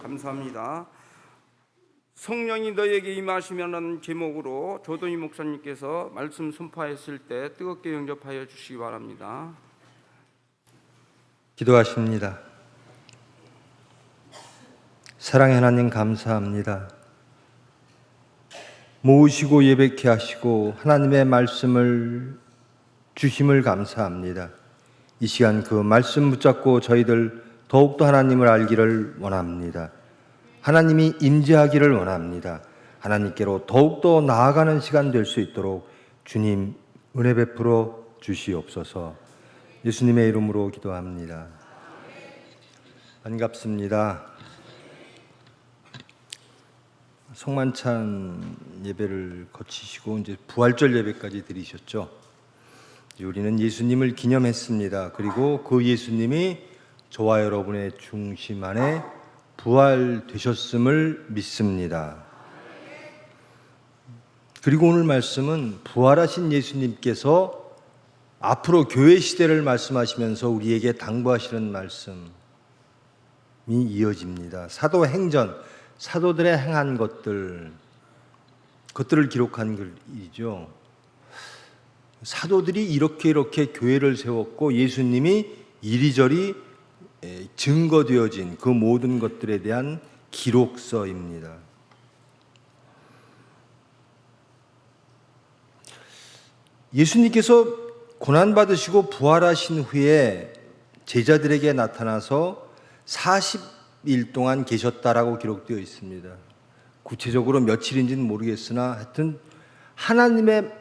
감사합니다. 성령이 너에게 임하시면은 제목으로 조동희 목사님께서 말씀 선포했을 때 뜨겁게 영접하여 주시기 바랍니다. 기도하십니다. 사랑의 하나님 감사합니다. 모으시고 예배케 하시고 하나님의 말씀을 주심을 감사합니다. 이 시간 그 말씀 붙잡고 저희들 더욱더 하나님을 알기를 원합니다. 하나님이 임재하기를 원합니다. 하나님께로 더욱더 나아가는 시간 될 수 있도록 주님 은혜 베풀어 주시옵소서. 예수님의 이름으로 기도합니다. 반갑습니다. 성만찬 예배를 거치시고 이제 부활절 예배까지 드리셨죠. 우리는 예수님을 기념했습니다. 그리고 그 예수님이 저와 여러분의 중심 안에 부활되셨음을 믿습니다. 그리고 오늘 말씀은 부활하신 예수님께서 앞으로 교회 시대를 말씀하시면서 우리에게 당부하시는 말씀이 이어집니다. 사도행전, 사도들의 행한 것들을 기록한 글이죠. 사도들이 이렇게 교회를 세웠고 예수님이 이리저리 증거되어진 그 모든 것들에 대한 기록서입니다. 예수님께서 고난받으시고 부활하신 후에 제자들에게 나타나서 40일 동안 계셨다라고 기록되어 있습니다. 구체적으로 며칠인지는 모르겠으나 하여튼 하나님의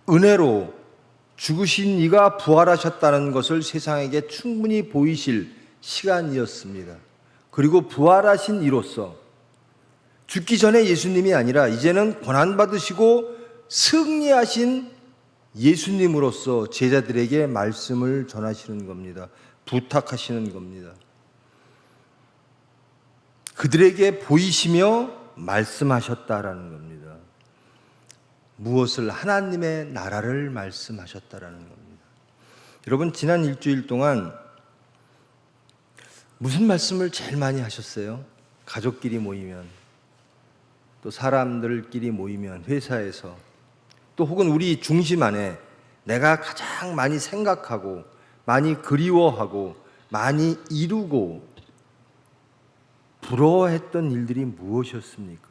은혜로 죽으신 이가 부활하셨다는 것을 세상에게 충분히 보이실 시간이었습니다. 그리고 부활하신 이로써 죽기 전에 예수님이 아니라 이제는 고난받으시고 승리하신 예수님으로서 제자들에게 말씀을 전하시는 겁니다. 부탁하시는 겁니다. 그들에게 보이시며 말씀하셨다라는 겁니다. 무엇을? 하나님의 나라를 말씀하셨다라는 겁니다. 여러분, 지난 일주일 동안 무슨 말씀을 제일 많이 하셨어요? 가족끼리 모이면, 또 사람들끼리 모이면, 회사에서, 또 혹은 우리 중심 안에 내가 가장 많이 생각하고 많이 그리워하고 많이 이루고 부러워했던 일들이 무엇이었습니까?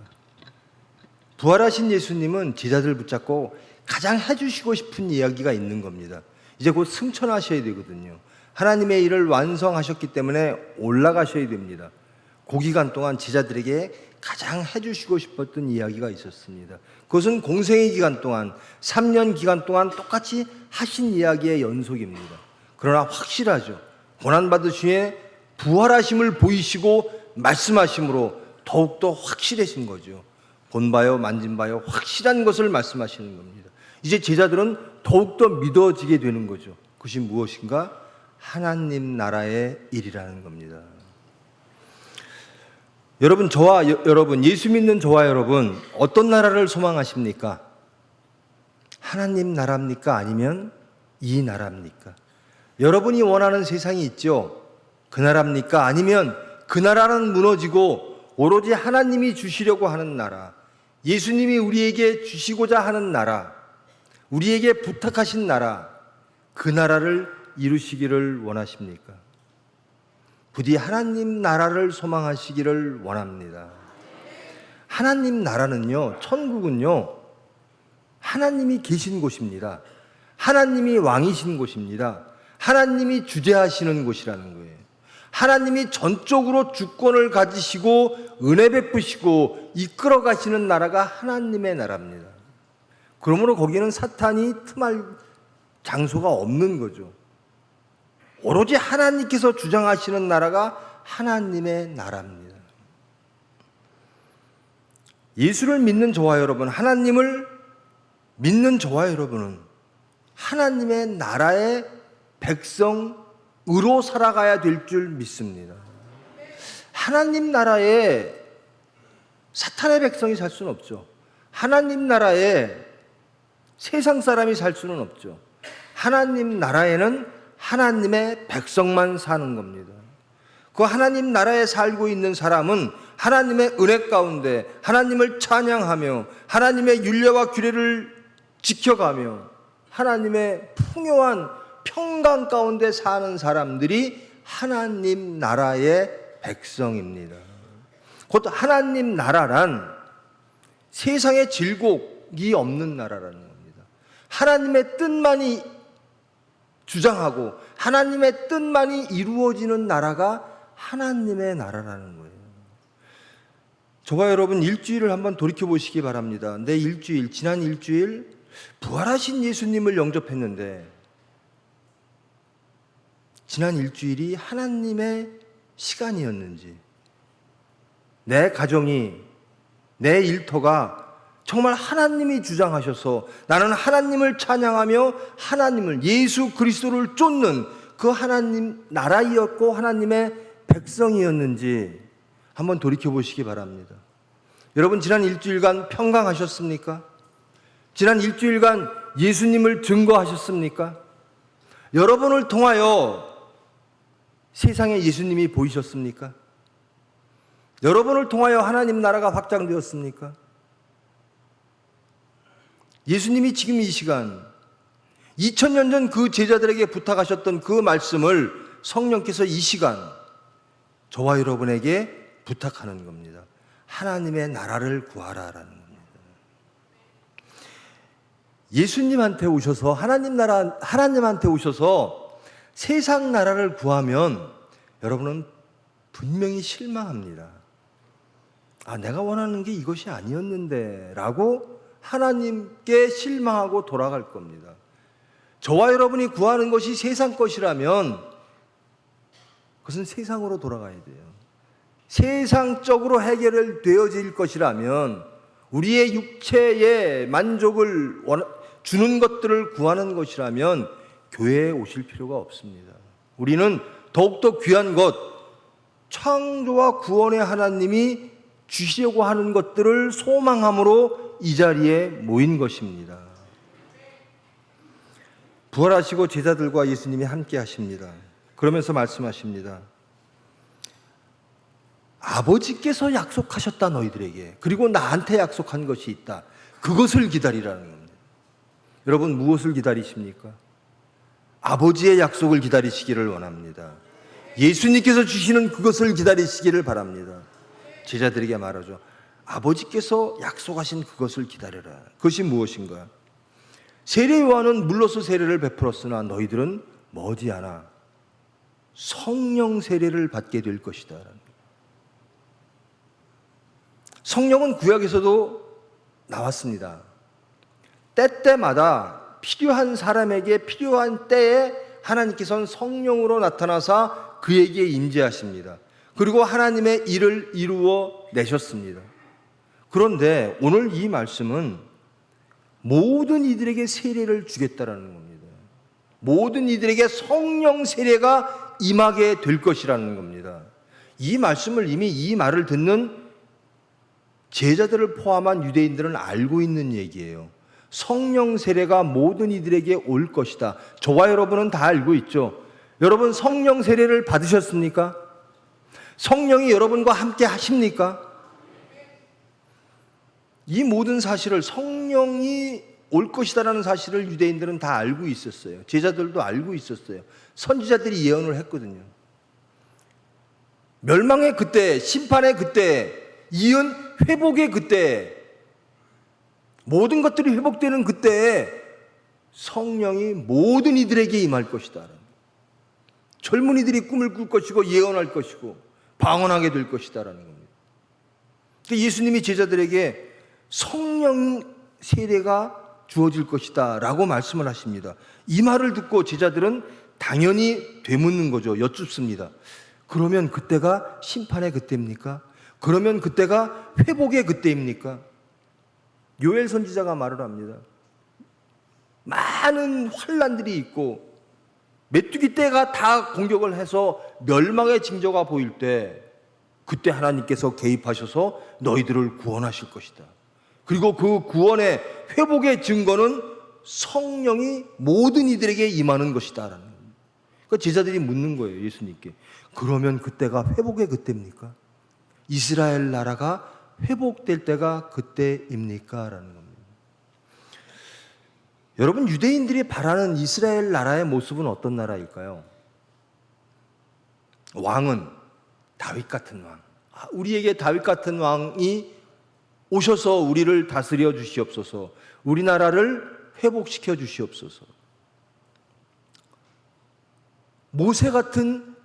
부활하신 예수님은 제자들 붙잡고 가장 해주시고 싶은 이야기가 있는 겁니다. 이제 곧 승천하셔야 되거든요. 하나님의 일을 완성하셨기 때문에 올라가셔야 됩니다. 그 기간 동안 제자들에게 가장 해주시고 싶었던 이야기가 있었습니다. 그것은 공생의 기간 동안 3년 기간 동안 똑같이 하신 이야기의 연속입니다. 그러나 확실하죠. 고난받으시에 부활하심을 보이시고 말씀하심으로 더욱더 확실해진 거죠. 본바요 만진바요 확실한 것을 말씀하시는 겁니다. 이제 제자들은 더욱더 믿어지게 되는 거죠. 그것이 무엇인가? 하나님 나라의 일이라는 겁니다. 여러분, 예수 믿는 저와 여러분, 어떤 나라를 소망하십니까? 하나님 나라입니까? 아니면 이 나라입니까? 여러분이 원하는 세상이 있죠? 그 나라입니까? 아니면 그 나라는 무너지고 오로지 하나님이 주시려고 하는 나라, 예수님이 우리에게 주시고자 하는 나라, 우리에게 부탁하신 나라, 그 나라를 이루시기를 원하십니까? 부디 하나님 나라를 소망하시기를 원합니다. 하나님 나라는요, 천국은요, 하나님이 계신 곳입니다. 하나님이 왕이신 곳입니다. 하나님이 주재하시는 곳이라는 거예요. 하나님이 전적으로 주권을 가지시고 은혜 베푸시고 이끌어 가시는 나라가 하나님의 나라입니다. 그러므로 거기는 사탄이 틈할 장소가 없는 거죠. 오로지 하나님께서 주장하시는 나라가 하나님의 나라입니다. 예수를 믿는 저와 여러분, 하나님을 믿는 저와 여러분은 하나님의 나라의 백성으로 살아가야 될 줄 믿습니다. 하나님 나라에 사탄의 백성이 살 수는 없죠. 하나님 나라에 세상 사람이 살 수는 없죠. 하나님 나라에는 하나님의 백성만 사는 겁니다. 그 하나님 나라에 살고 있는 사람은 하나님의 은혜 가운데 하나님을 찬양하며 하나님의 율례와 규례를 지켜가며 하나님의 풍요한 평강 가운데 사는 사람들이 하나님 나라의 백성입니다. 곧 하나님 나라란 세상에 질곡이 없는 나라라는 겁니다. 하나님의 뜻만이 주장하고 하나님의 뜻만이 이루어지는 나라가 하나님의 나라라는 거예요. 저와 여러분 일주일을 한번 돌이켜 보시기 바랍니다. 내 일주일, 지난 일주일 부활하신 예수님을 영접했는데 지난 일주일이 하나님의 시간이었는지, 내 가정이, 내 일터가 정말 하나님이 주장하셔서 나는 하나님을 찬양하며 하나님을, 예수 그리스도를 쫓는 그 하나님 나라이었고 하나님의 백성이었는지 한번 돌이켜 보시기 바랍니다. 여러분 지난 일주일간 평강하셨습니까? 지난 일주일간 예수님을 증거하셨습니까? 여러분을 통하여 세상에 예수님이 보이셨습니까? 여러분을 통하여 하나님 나라가 확장되었습니까? 예수님이 지금 이 시간 2000년 전 그 제자들에게 부탁하셨던 그 말씀을 성령께서 이 시간 저와 여러분에게 부탁하는 겁니다. 하나님의 나라를 구하라라는 겁니다. 예수님한테 오셔서 하나님한테 오셔서 세상 나라를 구하면 여러분은 분명히 실망합니다. 아, 내가 원하는 게 이것이 아니었는데 라고 하나님께 실망하고 돌아갈 겁니다. 저와 여러분이 구하는 것이 세상 것이라면 그것은 세상으로 돌아가야 돼요. 세상적으로 해결되어질 것이라면 우리의 육체의 만족을 주는 것들을 구하는 것이라면 교회에 오실 필요가 없습니다. 우리는 더욱더 귀한 것, 창조와 구원의 하나님이 주시려고 하는 것들을 소망함으로 이 자리에 모인 것입니다. 부활하시고 제자들과 예수님이 함께 하십니다. 그러면서 말씀하십니다. 아버지께서 약속하셨다 너희들에게. 그리고 나한테 약속한 것이 있다. 그것을 기다리라는 겁니다. 여러분 무엇을 기다리십니까? 아버지의 약속을 기다리시기를 원합니다. 예수님께서 주시는 그것을 기다리시기를 바랍니다. 제자들에게 말하죠. 아버지께서 약속하신 그것을 기다려라. 그것이 무엇인가? 세례 요한은 물로서 세례를 베풀었으나 너희들은 머지않아 성령 세례를 받게 될 것이다. 성령은 구약에서도 나왔습니다. 때때마다 필요한 사람에게 필요한 때에 하나님께서는 성령으로 나타나사 그에게 임재하십니다. 그리고 하나님의 일을 이루어 내셨습니다. 그런데 오늘 이 말씀은 모든 이들에게 세례를 주겠다라는 겁니다. 모든 이들에게 성령 세례가 임하게 될 것이라는 겁니다. 이 말씀을 이미 이 말을 듣는 제자들을 포함한 유대인들은 알고 있는 얘기예요. 성령 세례가 모든 이들에게 올 것이다. 저와 여러분은 다 알고 있죠. 여러분 성령 세례를 받으셨습니까? 성령이 여러분과 함께 하십니까? 이 모든 사실을, 성령이 올 것이다라는 사실을 유대인들은 다 알고 있었어요. 제자들도 알고 있었어요. 선지자들이 예언을 했거든요. 멸망의 그때, 심판의 그때, 이은 회복의 그때, 모든 것들이 회복되는 그때에 성령이 모든 이들에게 임할 것이다. 젊은이들이 꿈을 꿀 것이고 예언할 것이고 방언하게 될 것이다라는 겁니다. 그러니까 예수님이 제자들에게 성령 세례가 주어질 것이다 라고 말씀을 하십니다. 이 말을 듣고 제자들은 당연히 되묻는 거죠. 여쭙습니다. 그러면 그때가 심판의 그때입니까? 그러면 그때가 회복의 그때입니까? 요엘 선지자가 말을 합니다. 많은 환난들이 있고 메뚜기 떼가 다 공격을 해서 멸망의 징조가 보일 때 그때 하나님께서 개입하셔서 너희들을 구원하실 것이다. 그리고 그 구원의 회복의 증거는 성령이 모든 이들에게 임하는 것이다. 그러니까 제자들이 묻는 거예요, 예수님께. 그러면 그때가 회복의 그때입니까? 이스라엘 나라가 회복될 때가 그때입니까? 라는 겁니다. 여러분, 유대인들이 바라는 이스라엘 나라의 모습은 어떤 나라일까요? 왕은 다윗 같은 왕. 우리에게 다윗 같은 왕이 오셔서 우리를 다스려 주시옵소서. 우리나라를 회복시켜 주시옵소서. 모세 같은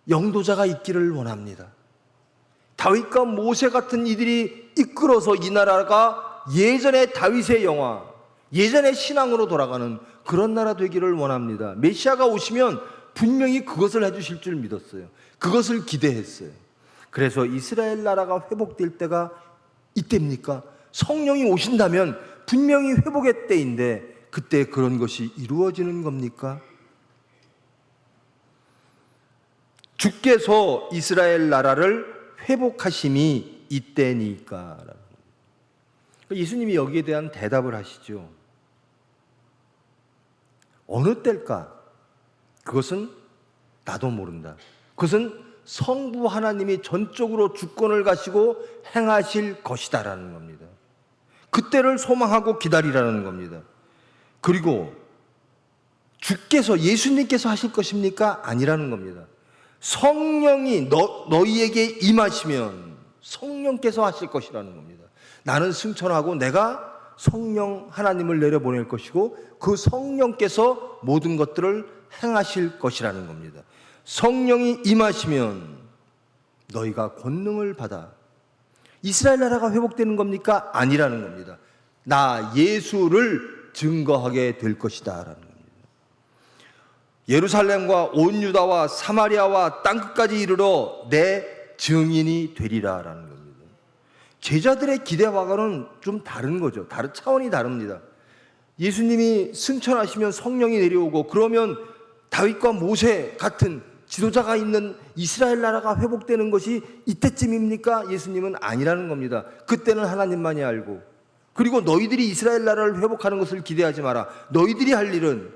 영도자가 있기를 원합니다. 다윗과 모세 같은 이들이 이끌어서 이 나라가 예전의 다윗의 영화, 예전의 신앙으로 돌아가는 그런 나라 되기를 원합니다. 메시아가 오시면 분명히 그것을 해주실 줄 믿었어요. 그것을 기대했어요. 그래서 이스라엘 나라가 회복될 때가 이때입니까? 성령이 오신다면 분명히 회복의 때인데 그때 그런 것이 이루어지는 겁니까? 주께서 이스라엘 나라를 회복하심이 이때니까. 예수님이 여기에 대한 대답을 하시죠. 어느 때일까? 그것은 나도 모른다. 그것은 성부 하나님이 전적으로 주권을 가지고 행하실 것이다라는 겁니다. 그때를 소망하고 기다리라는 겁니다. 그리고 주께서, 예수님께서 하실 것입니까? 아니라는 겁니다. 성령이 너희에게 임하시면 성령께서 하실 것이라는 겁니다. 나는 승천하고 내가 성령 하나님을 내려보낼 것이고 그 성령께서 모든 것들을 행하실 것이라는 겁니다. 성령이 임하시면 너희가 권능을 받아. 이스라엘 나라가 회복되는 겁니까? 아니라는 겁니다. 나 예수를 증거하게 될 것이다 라는 겁니다. 예루살렘과 온 유다와 사마리아와 땅끝까지 이르러 내 증인이 되리라 라는 겁니다. 제자들의 기대와는 좀 다른 거죠. 다른 차원이 다릅니다. 예수님이 승천하시면 성령이 내려오고 그러면 다윗과 모세 같은 지도자가 있는 이스라엘 나라가 회복되는 것이 이때쯤입니까? 예수님은 아니라는 겁니다. 그때는 하나님만이 알고, 그리고 너희들이 이스라엘 나라를 회복하는 것을 기대하지 마라. 너희들이 할 일은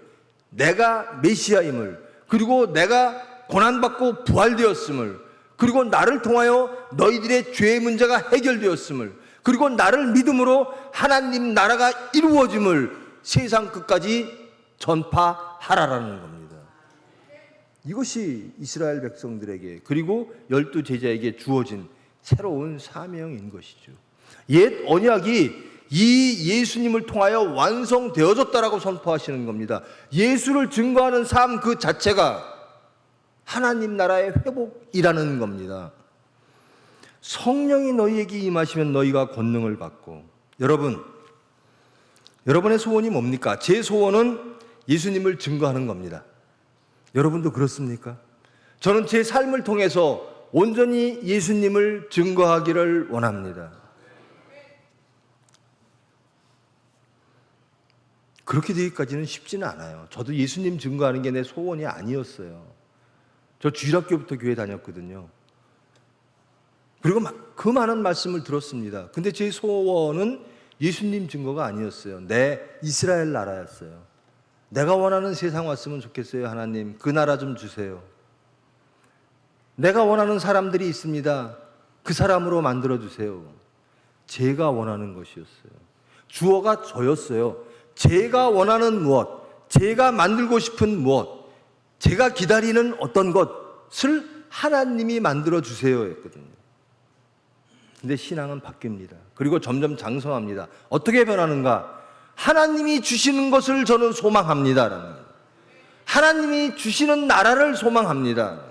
내가 메시아임을, 그리고 내가 고난받고 부활되었음을, 그리고 나를 통하여 너희들의 죄의 문제가 해결되었음을, 그리고 나를 믿음으로 하나님 나라가 이루어짐을 세상 끝까지 전파하라라는 겁니다. 이것이 이스라엘 백성들에게, 그리고 12 제자에게 주어진 새로운 사명인 것이죠. 옛 언약이 이 예수님을 통하여 완성되어졌다라고 선포하시는 겁니다. 예수를 증거하는 삶 그 자체가 하나님 나라의 회복이라는 겁니다. 성령이 너희에게 임하시면 너희가 권능을 받고. 여러분의 소원이 뭡니까? 제 소원은 예수님을 증거하는 겁니다. 여러분도 그렇습니까? 저는 제 삶을 통해서 온전히 예수님을 증거하기를 원합니다. 그렇게 되기까지는 쉽지는 않아요. 저도 예수님 증거하는 게 내 소원이 아니었어요. 저 주일학교부터 교회 다녔거든요. 그리고 그 많은 말씀을 들었습니다. 근데 제 소원은 예수님 증거가 아니었어요. 내 이스라엘 나라였어요. 내가 원하는 세상 왔으면 좋겠어요. 하나님, 그 나라 좀 주세요. 내가 원하는 사람들이 있습니다. 그 사람으로 만들어주세요. 제가 원하는 것이었어요. 주어가 저였어요. 제가 원하는 무엇, 제가 만들고 싶은 무엇, 제가 기다리는 어떤 것을 하나님이 만들어주세요 했거든요. 근데 신앙은 바뀝니다. 그리고 점점 장성합니다. 어떻게 변하는가? 하나님이 주시는 것을 저는 소망합니다. 하나님이 주시는 나라를 소망합니다.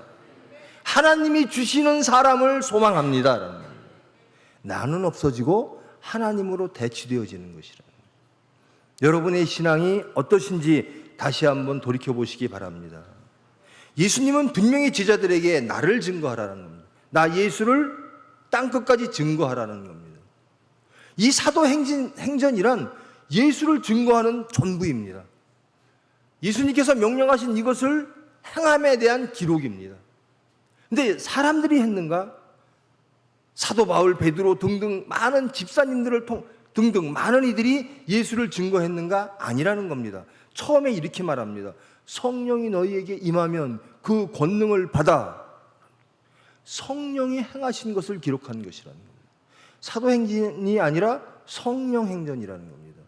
하나님이 주시는 사람을 소망합니다. 나는 없어지고 하나님으로 대치되어지는 것이라. 여러분의 신앙이 어떠신지 다시 한번 돌이켜보시기 바랍니다. 예수님은 분명히 제자들에게 나를 증거하라는 겁니다. 나 예수를 땅끝까지 증거하라는 겁니다. 이 사도행전이란 예수를 증거하는 전부입니다. 예수님께서 명령하신 이것을 행함에 대한 기록입니다. 근데 사람들이 했는가? 사도 바울, 베드로 등등 많은 집사님들을 등등 많은 이들이 예수를 증거했는가? 아니라는 겁니다. 처음에 이렇게 말합니다. 성령이 너희에게 임하면 그 권능을 받아. 성령이 행하신 것을 기록한 것이라는 겁니다. 사도행전이 아니라 성령행전이라는 겁니다.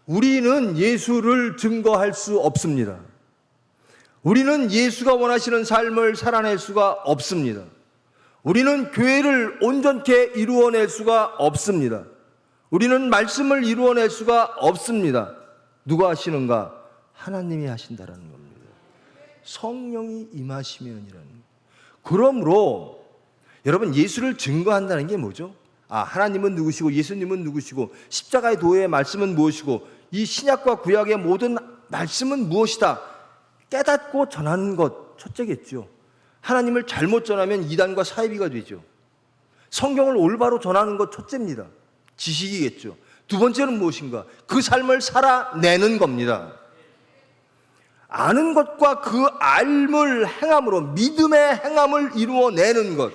우리는 예수를 증거할 수 없습니다. 우리는 예수가 원하시는 삶을 살아낼 수가 없습니다. 우리는 교회를 온전케 이루어낼 수가 없습니다. 우리는 말씀을 이루어낼 수가 없습니다. 누가 하시는가? 하나님이 하신다라는 겁니다. 성령이 임하시면이라는 거예요. 그러므로 여러분, 예수를 증거한다는 게 뭐죠? 하나님은 누구시고 예수님은 누구시고 십자가의 도의 말씀은 무엇이고 이 신약과 구약의 모든 말씀은 무엇이다 깨닫고 전하는 것 첫째겠죠. 하나님을 잘못 전하면 이단과 사이비가 되죠. 성경을 올바로 전하는 것 첫째입니다. 지식이겠죠. 두 번째는 무엇인가? 그 삶을 살아내는 겁니다. 아는 것과 그 알을 행함으로 믿음의 행함을 이루어내는 것,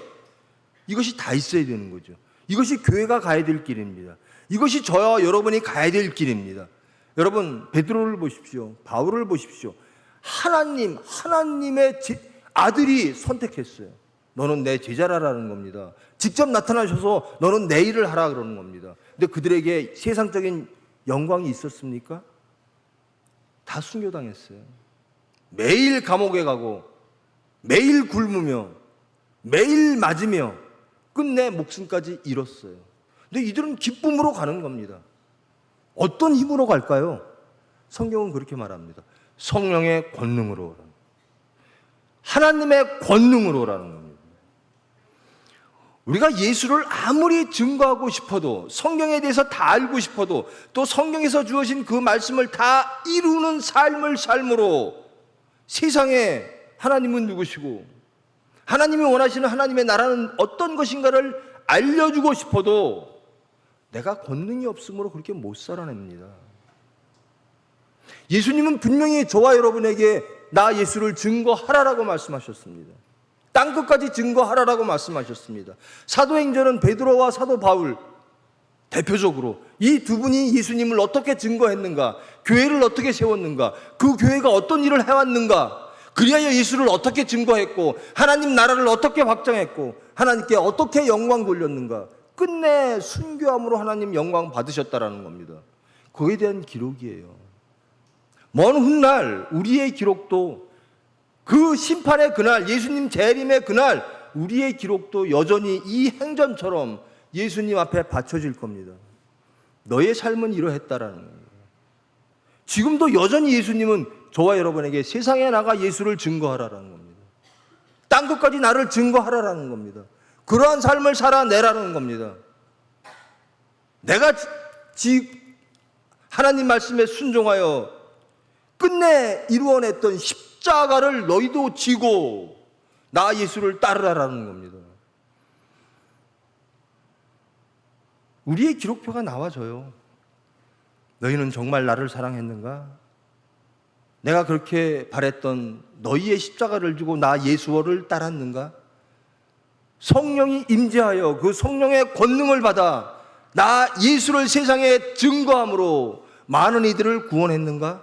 이것이 다 있어야 되는 거죠. 이것이 교회가 가야 될 길입니다. 이것이 저와 여러분이 가야 될 길입니다. 여러분, 베드로를 보십시오. 바울을 보십시오. 하나님의 아들이 선택했어요. 너는 내 제자라라는 겁니다. 직접 나타나셔서 너는 내 일을 하라 그러는 겁니다. 근데 그들에게 세상적인 영광이 있었습니까? 다 순교당했어요. 매일 감옥에 가고 매일 굶으며 매일 맞으며 끝내 목숨까지 잃었어요. 근데 이들은 기쁨으로 가는 겁니다. 어떤 힘으로 갈까요? 성경은 그렇게 말합니다. 성령의 권능으로, 하나님의 권능으로라는 겁니다. 우리가 예수를 아무리 증거하고 싶어도, 성경에 대해서 다 알고 싶어도, 또 성경에서 주어진 그 말씀을 다 이루는 삶을 삶으로 세상에 하나님은 누구시고 하나님이 원하시는 하나님의 나라는 어떤 것인가를 알려주고 싶어도 내가 권능이 없으므로 그렇게 못 살아냅니다. 예수님은 분명히 저와 여러분에게 나 예수를 증거하라라고 말씀하셨습니다. 땅끝까지 증거하라라고 말씀하셨습니다. 사도행전은 베드로와 사도 바울 대표적으로 이 두 분이 예수님을 어떻게 증거했는가, 교회를 어떻게 세웠는가, 그 교회가 어떤 일을 해왔는가, 그리하여 예수를 어떻게 증거했고 하나님 나라를 어떻게 확장했고 하나님께 어떻게 영광 돌렸는가, 끝내 순교함으로 하나님 영광 받으셨다라는 겁니다. 그에 대한 기록이에요. 먼 훗날 우리의 기록도, 그 심판의 그날, 예수님 재림의 그날 우리의 기록도 여전히 이 행전처럼 예수님 앞에 바쳐질 겁니다. 너의 삶은 이러했다라는 거예요. 지금도 여전히 예수님은 저와 여러분에게 세상에 나가 예수를 증거하라는 겁니다. 땅끝까지 나를 증거하라는 겁니다. 그러한 삶을 살아내라는 겁니다. 내가 하나님 말씀에 순종하여 끝내 이루어냈던 십자가를 너희도 지고 나 예수를 따르라는 겁니다. 우리의 기록표가 나와져요. 너희는 정말 나를 사랑했는가? 내가 그렇게 바랬던 너희의 십자가를 지고 나 예수를 따랐는가? 성령이 임재하여 그 성령의 권능을 받아 나 예수를 세상에 증거함으로 많은 이들을 구원했는가?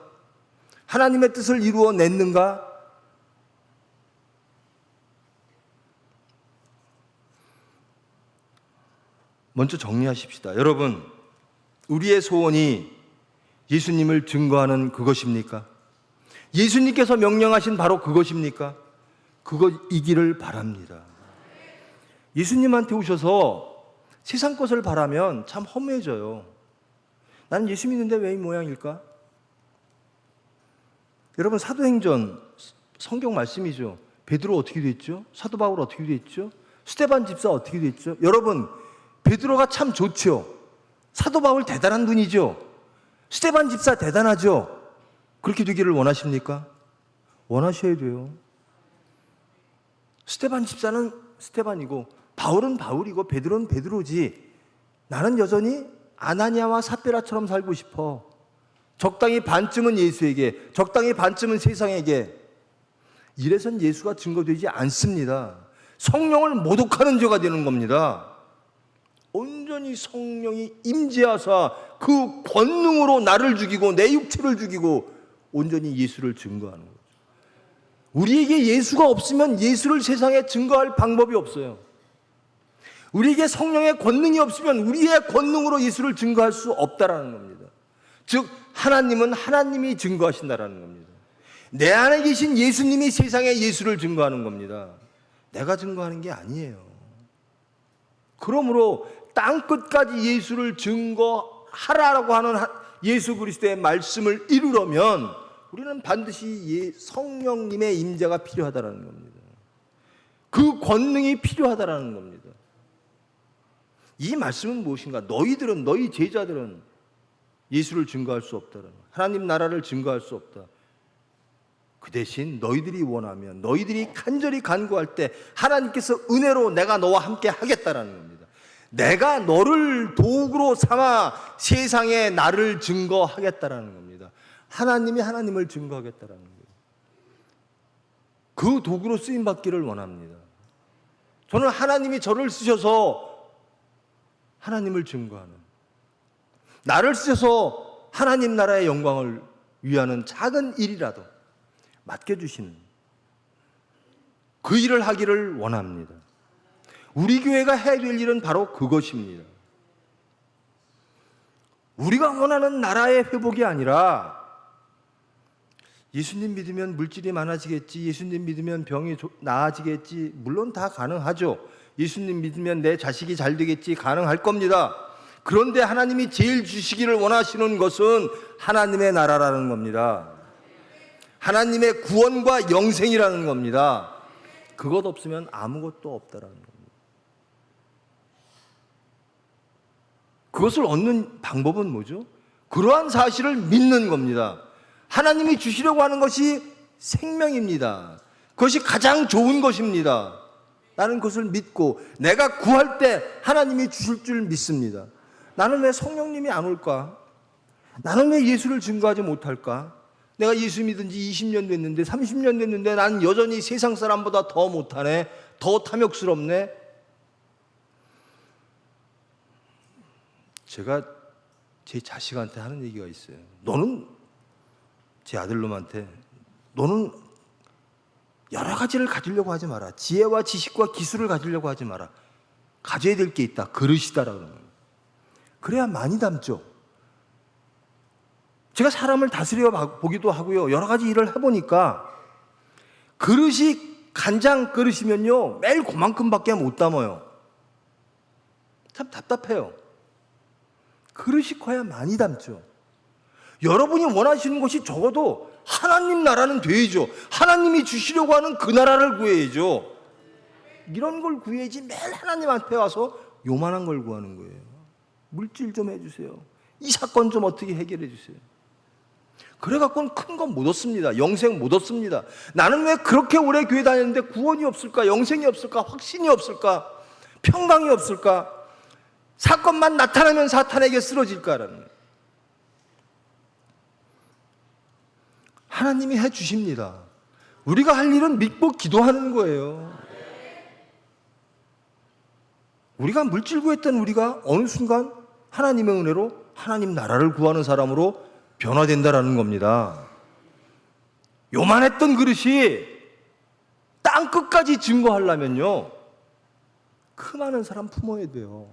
하나님의 뜻을 이루어냈는가? 먼저 정리하십시다. 여러분, 우리의 소원이 예수님을 증거하는 그것입니까? 예수님께서 명령하신 바로 그것입니까? 그것이기를 바랍니다. 예수님한테 오셔서 세상 것을 바라면 참 허무해져요. 나는 예수 믿는데 왜 이 모양일까? 여러분, 사도행전 성경 말씀이죠. 베드로 어떻게 됐죠? 사도 바울 어떻게 됐죠? 스데반 집사 어떻게 됐죠? 여러분, 베드로가 참 좋죠. 사도 바울 대단한 분이죠. 스데반 집사 대단하죠. 그렇게 되기를 원하십니까? 원하셔야 돼요. 스데반 집사는 스데반이고 바울은 바울이고 베드로는 베드로지. 나는 여전히 아나니아와 삽비라처럼 살고 싶어. 적당히 반쯤은 예수에게, 적당히 반쯤은 세상에게. 이래선 예수가 증거되지 않습니다. 성령을 모독하는 죄가 되는 겁니다. 온전히 성령이 임재하사 그 권능으로 나를 죽이고 내 육체를 죽이고 온전히 예수를 증거하는 거죠. 우리에게 예수가 없으면 예수를 세상에 증거할 방법이 없어요. 우리에게 성령의 권능이 없으면 우리의 권능으로 예수를 증거할 수 없다라는 겁니다. 즉 하나님은 하나님이 증거하신다라는 겁니다. 내 안에 계신 예수님이 세상에 예수를 증거하는 겁니다. 내가 증거하는 게 아니에요. 그러므로 땅끝까지 예수를 증거하라고 하는 예수 그리스도의 말씀을 이루려면 우리는 반드시 성령님의 임재가 필요하다는 겁니다. 그 권능이 필요하다는 겁니다. 이 말씀은 무엇인가? 너희 제자들은 예수를 증거할 수 없다는, 하나님 나라를 증거할 수 없다. 그 대신 너희들이 원하면, 너희들이 간절히 간구할 때 하나님께서 은혜로 내가 너와 함께 하겠다라는 겁니다. 내가 너를 도구로 삼아 세상에 나를 증거하겠다라는 겁니다. 하나님이 하나님을 증거하겠다라는 거예요. 그 도구로 쓰임 받기를 원합니다. 저는 하나님이 저를 쓰셔서 하나님을 증거하는, 나를 쓰셔서 하나님 나라의 영광을 위하는 작은 일이라도 맡겨주시는 그 일을 하기를 원합니다. 우리 교회가 해야 될 일은 바로 그것입니다. 우리가 원하는 나라의 회복이 아니라 예수님 믿으면 물질이 많아지겠지, 예수님 믿으면 병이 나아지겠지, 물론 다 가능하죠. 예수님 믿으면 내 자식이 잘 되겠지, 가능할 겁니다. 그런데 하나님이 제일 주시기를 원하시는 것은 하나님의 나라라는 겁니다. 하나님의 구원과 영생이라는 겁니다. 그것 없으면 아무것도 없다라는 겁니다. 그것을 얻는 방법은 뭐죠? 그러한 사실을 믿는 겁니다. 하나님이 주시려고 하는 것이 생명입니다. 그것이 가장 좋은 것입니다. 나는 그것을 믿고 내가 구할 때 하나님이 주실 줄 믿습니다. 나는 왜 성령님이 안 올까? 나는 왜 예수를 증거하지 못할까? 내가 예수 믿은 지 20년 됐는데 30년 됐는데 난 여전히 세상 사람보다 더 못하네, 더 탐욕스럽네. 제가 제 자식한테 하는 얘기가 있어요. 너는, 제 아들놈한테, 너는 여러 가지를 가지려고 하지 마라. 지혜와 지식과 기술을 가지려고 하지 마라. 가져야 될 게 있다. 그릇이다라고 그러는 거예요. 그래야 많이 담죠. 제가 사람을 다스려 보기도 하고요. 여러 가지 일을 해보니까 그릇이 간장 그릇이면요, 매일 그만큼밖에 못 담아요. 참 답답해요. 그릇이 커야 많이 담죠. 여러분이 원하시는 것이 적어도 하나님 나라는 돼야죠. 하나님이 주시려고 하는 그 나라를 구해야죠. 이런 걸 구해야지 매일 하나님 앞에 와서 요만한 걸 구하는 거예요. 물질 좀 해주세요. 이 사건 좀 어떻게 해결해 주세요. 그래갖고는 큰 건 못 얻습니다. 영생 못 얻습니다. 나는 왜 그렇게 오래 교회 다녔는데 구원이 없을까? 영생이 없을까? 확신이 없을까? 평강이 없을까? 사건만 나타나면 사탄에게 쓰러질까라는 거예요. 하나님이 해주십니다. 우리가 할 일은 믿고 기도하는 거예요. 우리가 물질 구했던 우리가 어느 순간 하나님의 은혜로 하나님 나라를 구하는 사람으로 변화된다라는 겁니다. 요만했던 그릇이 땅끝까지 증거하려면요, 그 많은 사람 품어야 돼요.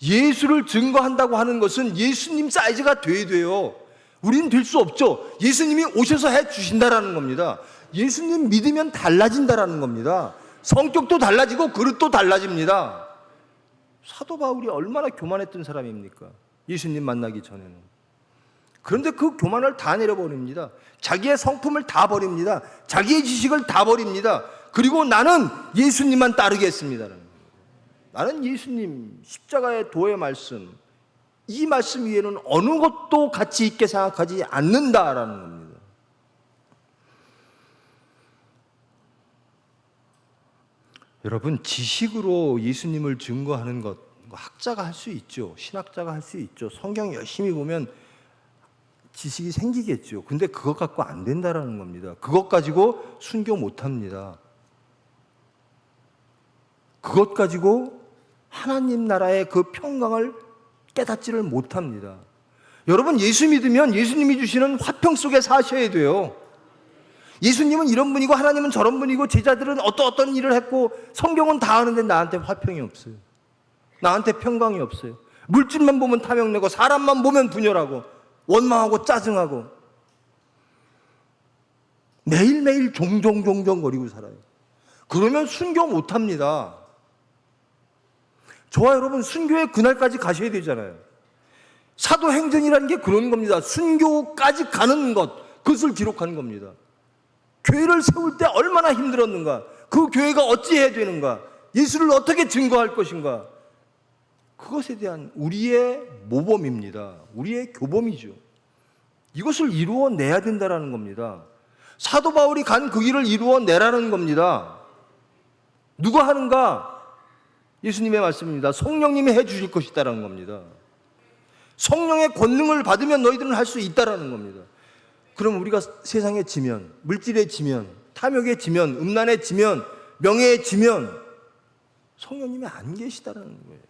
예수를 증거한다고 하는 것은 예수님 사이즈가 돼야 돼요. 우리는 될 수 없죠. 예수님이 오셔서 해주신다라는 겁니다. 예수님 믿으면 달라진다라는 겁니다. 성격도 달라지고 그릇도 달라집니다. 사도 바울이 얼마나 교만했던 사람입니까? 예수님 만나기 전에는. 그런데 그 교만을 다 내려버립니다. 자기의 성품을 다 버립니다. 자기의 지식을 다 버립니다. 그리고 나는 예수님만 따르겠습니다. 나는 예수님 십자가의 도의 말씀, 이 말씀 위에는 어느 것도 가치 있게 생각하지 않는다라는 겁니다. 여러분, 지식으로 예수님을 증거하는 것, 학자가 할 수 있죠. 신학자가 할 수 있죠. 성경 열심히 보면 지식이 생기겠죠. 근데 그것 갖고 안 된다라는 겁니다. 그것 가지고 순교 못 합니다. 그것 가지고 하나님 나라의 그 평강을 깨닫지를 못합니다. 여러분, 예수 믿으면 예수님이 주시는 화평 속에 사셔야 돼요. 예수님은 이런 분이고 하나님은 저런 분이고 제자들은 어떤 일을 했고 성경은 다 아는데 나한테 화평이 없어요. 나한테 평강이 없어요. 물질만 보면 탐욕내고 사람만 보면 분열하고 원망하고 짜증하고 매일매일 종종거리고 살아요. 그러면 순교 못합니다. 저와 여러분 순교의 그날까지 가셔야 되잖아요. 사도행전이라는 게 그런 겁니다. 순교까지 가는 것, 그것을 기록한 겁니다. 교회를 세울 때 얼마나 힘들었는가, 그 교회가 어찌해야 되는가, 예수를 어떻게 증거할 것인가, 그것에 대한 우리의 모범입니다. 우리의 교범이죠. 이것을 이루어내야 된다는 겁니다. 사도 바울이 간 그 길을 이루어내라는 겁니다. 누가 하는가? 예수님의 말씀입니다. 성령님이 해주실 것이다라는 겁니다. 성령의 권능을 받으면 너희들은 할 수 있다라는 겁니다. 그럼 우리가 세상에 지면, 물질에 지면, 탐욕에 지면, 음란에 지면, 명예에 지면 성령님이 안 계시다라는 거예요.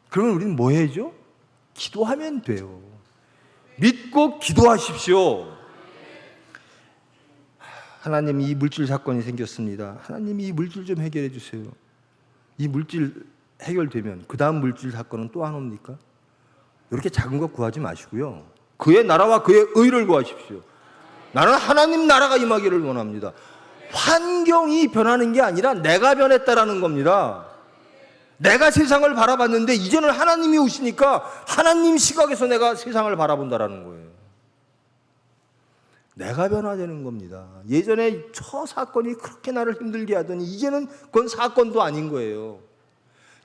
그러면 우리는 뭐 해야죠? 기도하면 돼요. 믿고 기도하십시오. 하나님, 이 물질 사건이 생겼습니다. 하나님, 이 물질 좀 해결해 주세요. 이 물질 해결되면 그 다음 물질 사건은 또 안 옵니까? 이렇게 작은 것 구하지 마시고요. 그의 나라와 그의 의를 구하십시오. 나는 하나님 나라가 임하기를 원합니다. 환경이 변하는 게 아니라 내가 변했다라는 겁니다. 내가 세상을 바라봤는데 이제는 하나님이 오시니까 하나님 시각에서 내가 세상을 바라본다라는 거예요. 내가 변화되는 겁니다. 예전에 저 사건이 그렇게 나를 힘들게 하더니 이제는 그건 사건도 아닌 거예요.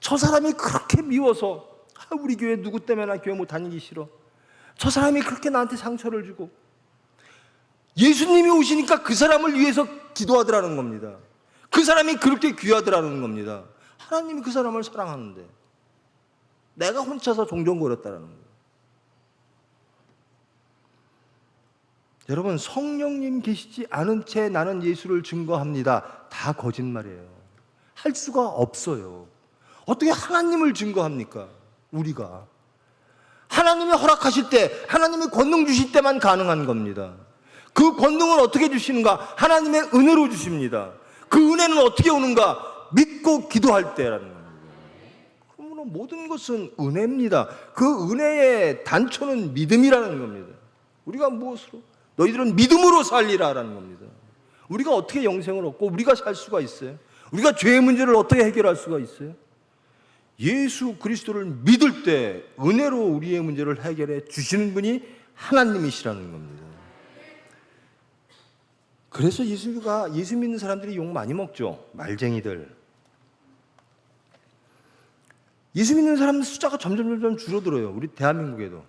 저 사람이 그렇게 미워서 우리 교회 누구 때문에 나 교회 못 다니기 싫어. 저 사람이 그렇게 나한테 상처를 주고 예수님이 오시니까 그 사람을 위해서 기도하더라는 겁니다. 그 사람이 그렇게 귀하더라는 겁니다. 하나님이 그 사람을 사랑하는데 내가 혼자서 종종거렸다는 거예요. 여러분, 성령님 계시지 않은 채 나는 예수를 증거합니다. 다 거짓말이에요. 할 수가 없어요. 어떻게 하나님을 증거합니까? 우리가 하나님이 허락하실 때, 하나님이 권능 주실 때만 가능한 겁니다. 그 권능은 어떻게 주시는가? 하나님의 은혜로 주십니다. 그 은혜는 어떻게 오는가? 믿고 기도할 때라는 겁니다. 그러므로 모든 것은 은혜입니다. 그 은혜의 단초는 믿음이라는 겁니다. 우리가 무엇으로? 너희들은 믿음으로 살리라라는 겁니다. 우리가 어떻게 영생을 얻고 우리가 살 수가 있어요? 우리가 죄의 문제를 어떻게 해결할 수가 있어요? 예수 그리스도를 믿을 때 은혜로 우리의 문제를 해결해 주시는 분이 하나님이시라는 겁니다. 그래서 예수 믿는 사람들이 욕 많이 먹죠. 말쟁이들. 예수 믿는 사람들 숫자가 점점 줄어들어요. 우리 대한민국에도.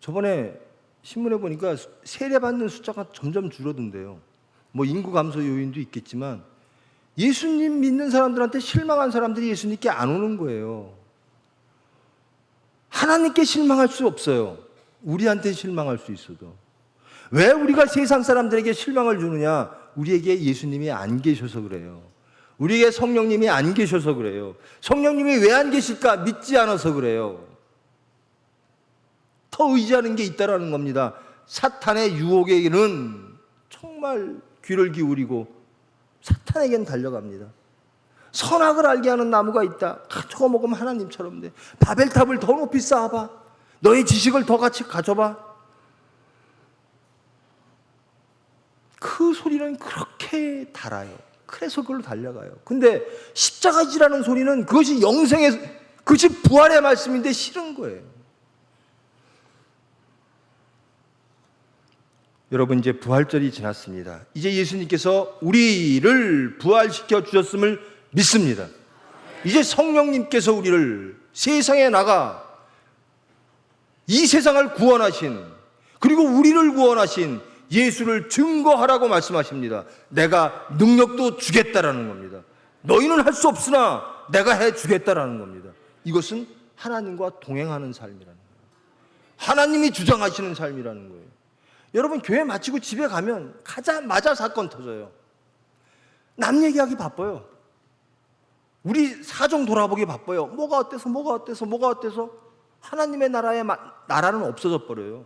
저번에 신문에 보니까 세례받는 숫자가 점점 줄어든대요. 뭐 인구 감소 요인도 있겠지만 예수님 믿는 사람들한테 실망한 사람들이 예수님께 안 오는 거예요. 하나님께 실망할 수 없어요. 우리한테 실망할 수 있어도. 왜 우리가 세상 사람들에게 실망을 주느냐? 우리에게 예수님이 안 계셔서 그래요. 우리에게 성령님이 안 계셔서 그래요. 성령님이 왜 안 계실까? 믿지 않아서 그래요. 더 의지하는 게 있다라는 겁니다. 사탄의 유혹에는 정말 귀를 기울이고 사탄에게는 달려갑니다. 선악을 알게 하는 나무가 있다. 저거 먹으면 하나님처럼 돼. 바벨탑을 더 높이 쌓아봐. 너의 지식을 더 같이 가져봐. 그 소리는 그렇게 달아요. 그래서 그걸로 달려가요. 근데 십자가 지라는 소리는 그것이 영생의, 그것이 부활의 말씀인데 싫은 거예요. 여러분, 이제 부활절이 지났습니다. 이제 예수님께서 우리를 부활시켜 주셨음을 믿습니다. 이제 성령님께서 우리를 세상에 나가 이 세상을 구원하신, 그리고 우리를 구원하신 예수를 증거하라고 말씀하십니다. 내가 능력도 주겠다라는 겁니다. 너희는 할 수 없으나 내가 해주겠다라는 겁니다. 이것은 하나님과 동행하는 삶이라는 거예요. 하나님이 주장하시는 삶이라는 거예요. 여러분, 교회 마치고 집에 가면 가자마자 사건 터져요. 남 얘기하기 바빠요. 우리 사정 돌아보기 바빠요. 뭐가 어때서 하나님의 나라는 없어져 버려요.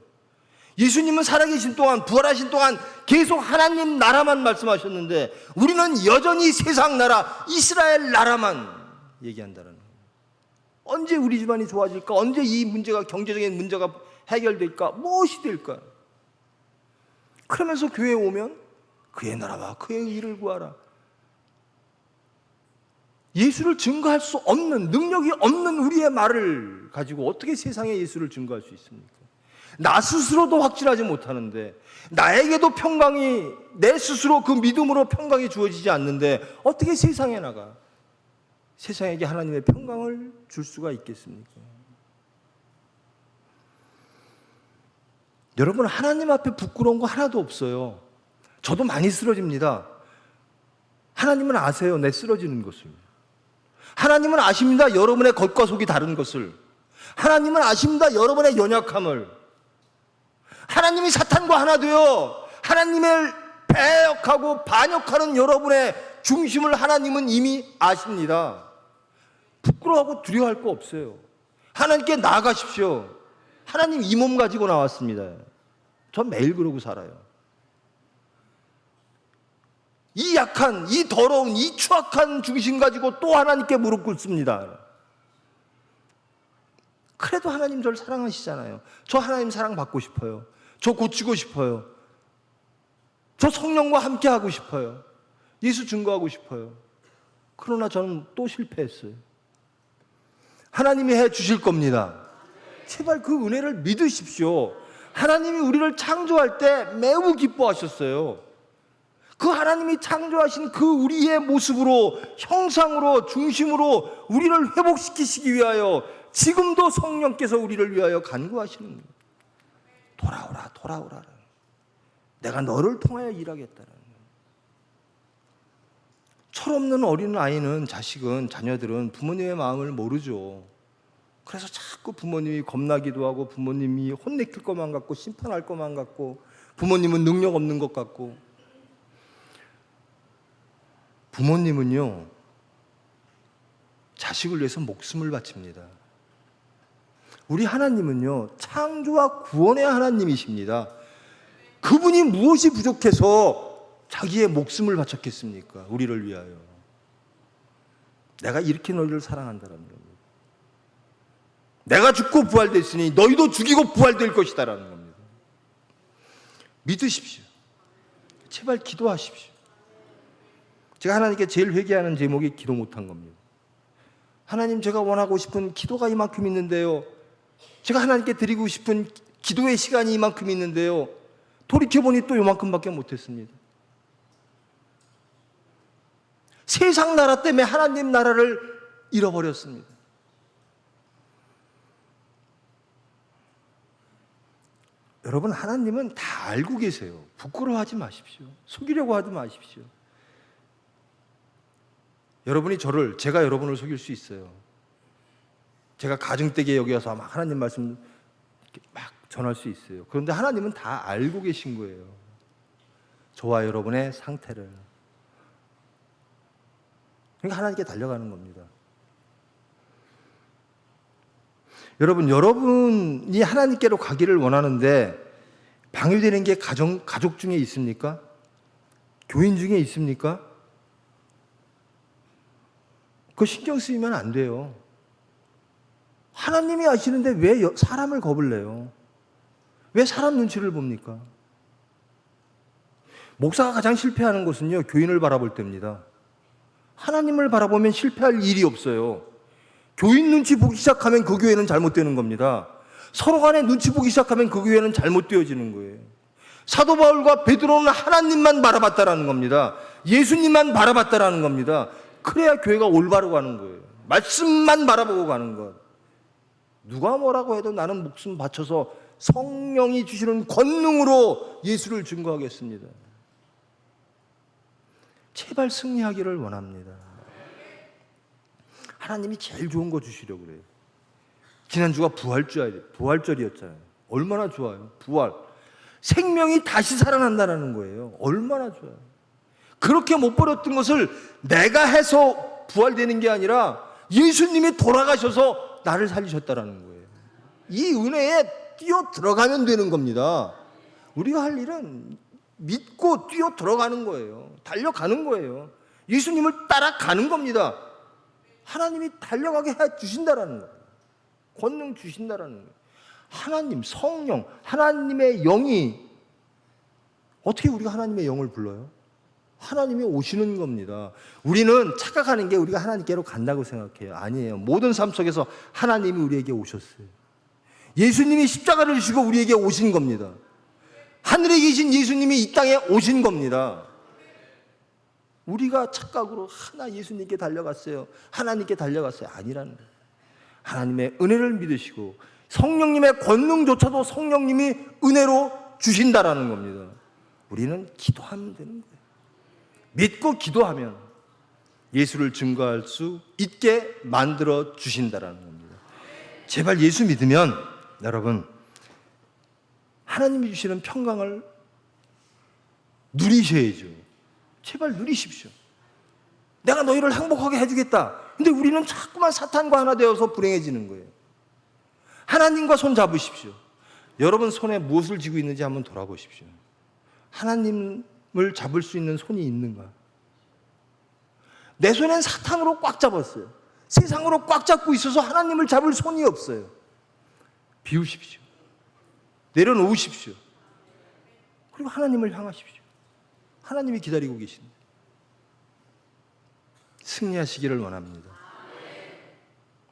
예수님은 살아계신 동안, 부활하신 동안 계속 하나님 나라만 말씀하셨는데 우리는 여전히 세상 나라, 이스라엘 나라만 얘기한다는 거예요. 언제 우리 집안이 좋아질까? 언제 이 문제가, 경제적인 문제가 해결될까? 무엇이 될까? 그러면서 교회에 오면 그의 나라와 그의 일을 구하라. 예수를 증거할 수 없는, 능력이 없는 우리의 말을 가지고 어떻게 세상에 예수를 증거할 수 있습니까? 나 스스로도 확신하지 못하는데, 나에게도 평강이, 내 스스로 그 믿음으로 평강이 주어지지 않는데 어떻게 세상에 나가 세상에게 하나님의 평강을 줄 수가 있겠습니까? 여러분, 하나님 앞에 부끄러운 거 하나도 없어요. 저도 많이 쓰러집니다. 하나님은 아세요, 내 쓰러지는 것을. 하나님은 아십니다, 여러분의 겉과 속이 다른 것을. 하나님은 아십니다, 여러분의 연약함을. 하나님이 사탄과 하나 되어 하나님을 배역하고 반역하는 여러분의 중심을 하나님은 이미 아십니다. 부끄러워하고 두려워할 거 없어요. 하나님께 나아가십시오. 하나님 이 몸 가지고 나왔습니다. 전 매일 그러고 살아요. 이 약한, 이 더러운, 이 추악한 중심 가지고 또 하나님께 무릎 꿇습니다. 그래도 하나님 저를 사랑하시잖아요. 저 하나님 사랑 받고 싶어요. 저 고치고 싶어요. 저 성령과 함께 하고 싶어요. 예수 증거하고 싶어요. 그러나 저는 또 실패했어요. 하나님이 해 주실 겁니다. 제발 그 은혜를 믿으십시오. 하나님이 우리를 창조할 때 매우 기뻐하셨어요. 그 하나님이 창조하신 그 우리의 모습으로, 형상으로, 중심으로 우리를 회복시키시기 위하여 지금도 성령께서 우리를 위하여 간구하시는 거예요. 돌아오라, 돌아오라. 내가 너를 통하여 일하겠다는 거예요. 철없는 어린 아이는, 자식은, 자녀들은 부모님의 마음을 모르죠. 그래서 자꾸 부모님이 겁나기도 하고, 부모님이 혼내킬 것만 같고, 심판할 것만 같고, 부모님은 능력 없는 것 같고. 부모님은요, 자식을 위해서 목숨을 바칩니다. 우리 하나님은요, 창조와 구원의 하나님이십니다. 그분이 무엇이 부족해서 자기의 목숨을 바쳤겠습니까? 우리를 위하여. 내가 이렇게 너희를 사랑한다는 겁니다. 내가 죽고 부활됐으니 너희도 죽이고 부활될 것이다라는 겁니다. 믿으십시오. 제발 기도하십시오. 제가 하나님께 제일 회개하는 제목이 기도 못한 겁니다. 하나님, 제가 원하고 싶은 기도가 이만큼 있는데요, 제가 하나님께 드리고 싶은 기도의 시간이 이만큼 있는데요, 돌이켜보니 또 요만큼밖에 못했습니다. 세상 나라 때문에 하나님 나라를 잃어버렸습니다. 여러분, 하나님은 다 알고 계세요. 부끄러워하지 마십시오. 속이려고 하지 마십시오. 제가 여러분을 속일 수 있어요. 제가 가정되게 여기 와서 막 하나님 말씀 막 전할 수 있어요. 그런데 하나님은 다 알고 계신 거예요. 저와 여러분의 상태를. 그러니까 하나님께 달려가는 겁니다. 여러분이 하나님께로 가기를 원하는데 방해되는 게 가족 중에 있습니까? 교인 중에 있습니까? 그거 신경 쓰이면 안 돼요. 하나님이 아시는데 왜 사람을 겁을 내요? 왜 사람 눈치를 봅니까? 목사가 가장 실패하는 것은요, 교인을 바라볼 때입니다. 하나님을 바라보면 실패할 일이 없어요. 교인 눈치 보기 시작하면 그 교회는 잘못되는 겁니다. 서로 간에 눈치 보기 시작하면 그 교회는 잘못되어지는 거예요. 사도 바울과 베드로는 하나님만 바라봤다라는 겁니다. 예수님만 바라봤다라는 겁니다. 그래야 교회가 올바르고 가는 거예요. 말씀만 바라보고 가는 것. 누가 뭐라고 해도 나는 목숨 바쳐서 성령이 주시는 권능으로 예수를 증거하겠습니다. 제발 승리하기를 원합니다. 하나님이 제일 좋은 거 주시려고 그래요. 지난주가 부활절이었잖아요. 얼마나 좋아요. 부활. 생명이 다시 살아난다는 거예요. 얼마나 좋아요. 그렇게 못 버렸던 것을 내가 해서 부활되는 게 아니라 예수님이 돌아가셔서 나를 살리셨다는 거예요. 이 은혜에 뛰어 들어가면 되는 겁니다. 우리가 할 일은 믿고 뛰어 들어가는 거예요. 달려가는 거예요. 예수님을 따라가는 겁니다. 하나님이 달려가게 해 주신다라는 거예요. 권능 주신다라는 거예요. 하나님, 성령, 하나님의 영이, 어떻게 우리가 하나님의 영을 불러요? 하나님이 오시는 겁니다. 우리는 착각하는 게 우리가 하나님께로 간다고 생각해요. 아니에요. 모든 삶 속에서 하나님이 우리에게 오셨어요. 예수님이 십자가를 지고 우리에게 오신 겁니다. 하늘에 계신 예수님이 이 땅에 오신 겁니다. 우리가 착각으로 하나 예수님께 달려갔어요, 하나님께 달려갔어요. 아니라는 거예요. 하나님의 은혜를 믿으시고 성령님의 권능조차도 성령님이 은혜로 주신다라는 겁니다. 우리는 기도하면 되는 거예요. 믿고 기도하면 예수를 증거할 수 있게 만들어 주신다라는 겁니다. 제발 예수 믿으면 여러분 하나님이 주시는 평강을 누리셔야죠. 제발 누리십시오. 내가 너희를 행복하게 해주겠다. 근데 우리는 자꾸만 사탄과 하나 되어서 불행해지는 거예요. 하나님과 손 잡으십시오. 여러분 손에 무엇을 쥐고 있는지 한번 돌아보십시오. 하나님을 잡을 수 있는 손이 있는가? 내 손엔 사탄으로 꽉 잡았어요. 세상으로 꽉 잡고 있어서 하나님을 잡을 손이 없어요. 비우십시오. 내려놓으십시오. 그리고 하나님을 향하십시오. 하나님이 기다리고 계십니다. 승리하시기를 원합니다.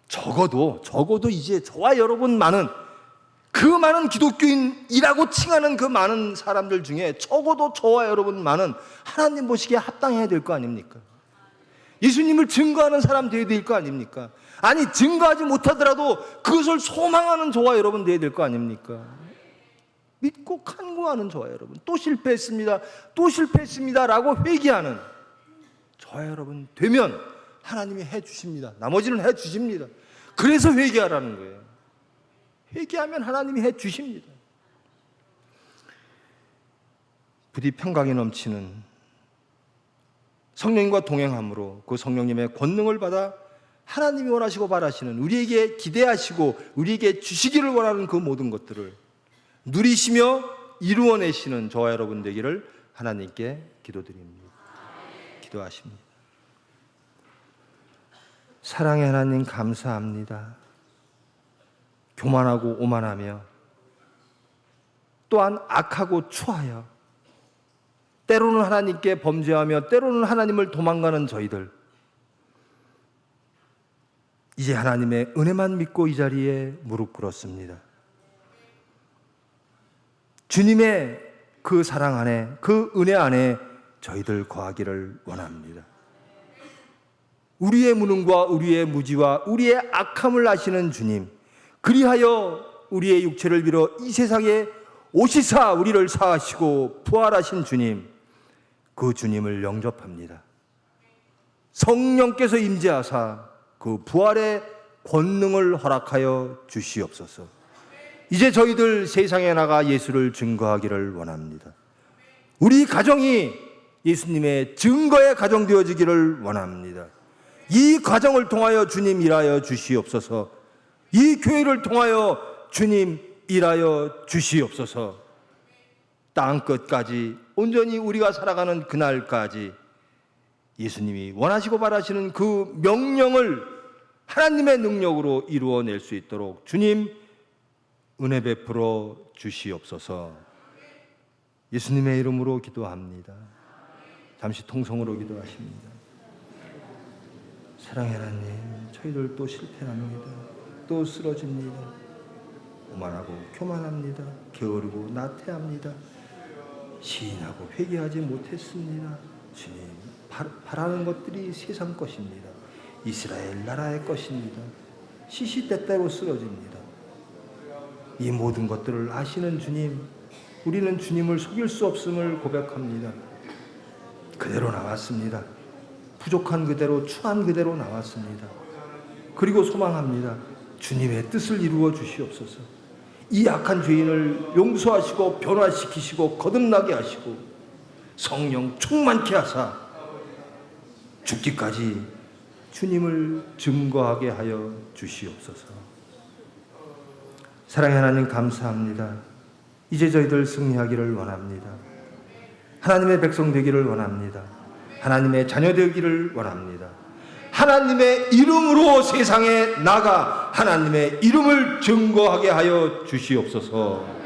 적어도 이제 저와 여러분만은, 그 많은 기독교인이라고 칭하는 그 많은 사람들 중에 적어도 저와 여러분만은 하나님 보시기에 합당해야 될 거 아닙니까? 예수님을 증거하는 사람 되어야 될 거 아닙니까? 아니, 증거하지 못하더라도 그것을 소망하는 저와 여러분 되어야 될 거 아닙니까? 믿고 간구하는 저와 여러분, 또 실패했습니다 라고 회개하는 저와 여러분 되면 하나님이 해주십니다. 나머지는 해주십니다. 그래서 회개하라는 거예요. 회개하면 하나님이 해주십니다. 부디 평강이 넘치는 성령님과 동행함으로 그 성령님의 권능을 받아 하나님이 원하시고 바라시는, 우리에게 기대하시고 우리에게 주시기를 원하는 그 모든 것들을 누리시며 이루어내시는 저와 여러분 되기를 하나님께 기도드립니다. 기도하십니다. 사랑의 하나님 감사합니다. 교만하고 오만하며 또한 악하고 추하여 때로는 하나님께 범죄하며 때로는 하나님을 도망가는 저희들, 이제 하나님의 은혜만 믿고 이 자리에 무릎 꿇었습니다. 주님의 그 사랑 안에, 그 은혜 안에 저희들 거하기를 원합니다. 우리의 무능과 우리의 무지와 우리의 악함을 아시는 주님, 그리하여 우리의 육체를 빌어 이 세상에 오시사 우리를 사하시고 부활하신 주님, 그 주님을 영접합니다. 성령께서 임재하사 그 부활의 권능을 허락하여 주시옵소서. 이제 저희들 세상에 나가 예수를 증거하기를 원합니다. 우리 가정이 예수님의 증거의 가정 되어지기를 원합니다. 이 가정을 통하여 주님 일하여 주시옵소서. 이 교회를 통하여 주님 일하여 주시옵소서. 땅끝까지 온전히 우리가 살아가는 그날까지 예수님이 원하시고 바라시는 그 명령을 하나님의 능력으로 이루어낼 수 있도록 주님 은혜 베풀어 주시옵소서. 예수님의 이름으로 기도합니다. 잠시 통성으로 기도하십니다. 사랑의 하나님, 저희들 또 실패합니다. 또 쓰러집니다. 오만하고 교만합니다. 게으르고 나태합니다. 시인하고 회개하지 못했습니다. 주님, 바라는 것들이 세상 것입니다. 이스라엘 나라의 것입니다. 시시때때로 쓰러집니다. 이 모든 것들을 아시는 주님, 우리는 주님을 속일 수 없음을 고백합니다. 그대로 나왔습니다. 부족한 그대로, 추한 그대로 나왔습니다. 그리고 소망합니다. 주님의 뜻을 이루어 주시옵소서. 이 악한 죄인을 용서하시고 변화시키시고 거듭나게 하시고 성령 충만케 하사 죽기까지 주님을 증거하게 하여 주시옵소서. 사랑의 하나님 감사합니다. 이제 저희들 승리하기를 원합니다. 하나님의 백성 되기를 원합니다. 하나님의 자녀 되기를 원합니다. 하나님의 이름으로 세상에 나가 하나님의 이름을 증거하게 하여 주시옵소서.